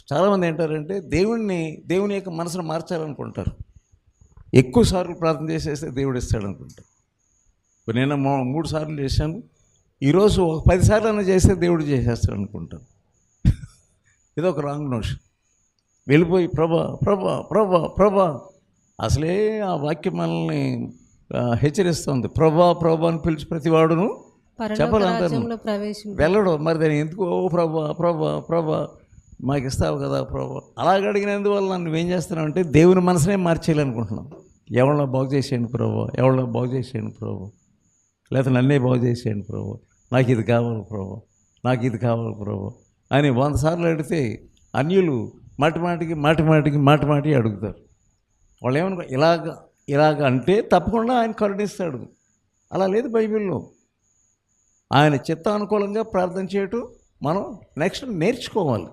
చాలామంది ఏంటారంటే దేవుని యొక్క మనసును మార్చాలనుకుంటారు. ఎక్కువ సార్లు ప్రార్థన చేసేస్తే దేవుడు ఇస్తాడు అనుకుంటారు. నేను 3 సార్లు చేశాను, ఈరోజు 10 సార్లు చేస్తే దేవుడు చేసేస్తాడు అనుకుంటాను. ఇది ఒక రాంగ్ నోషన్. వెళ్ళిపోయి ప్రభా ప్రభా ప్రభా ప్రభా, అసలే ఆ వాక్యం మనల్ని హెచ్చరిస్తుంది. ప్రభా ప్రభా అని పిలిచి ప్రతివాడును చెప్పాలంటారు, వెళ్ళడు. మరి దాన్ని ఎందుకు ఓ ప్రభా ప్రభా ప్రభా మాకు ఇస్తావు కదా ప్రభా అలాగ అడిగినందువల్ల నువ్వేం చేస్తున్నావు అంటే దేవుని మనసునే మార్చేయాలనుకుంటున్నావు. ఎవరినో బాగు చేసేయండి ప్రభా, ఎవరినో బాగు చేసేయండి ప్రభా, లేకపోతే నన్నే బాగు చేసేయండి ప్రభా, నాకు ఇది కావాలి ప్రభా, నాకు ఇది కావాలి ప్రభా అని 100 సార్లు అడిగితే అన్యులు మాటి అడుగుతారు. వాళ్ళు ఏమనుకో ఇలాగ అంటే తప్పకుండా ఆయన కరుణిస్తాడు. అలా లేదు బైబిల్లో. ఆయన చిత్తానుకూలంగా ప్రార్థన చేయటం మనం నెక్స్ట్ నేర్చుకోవాలి.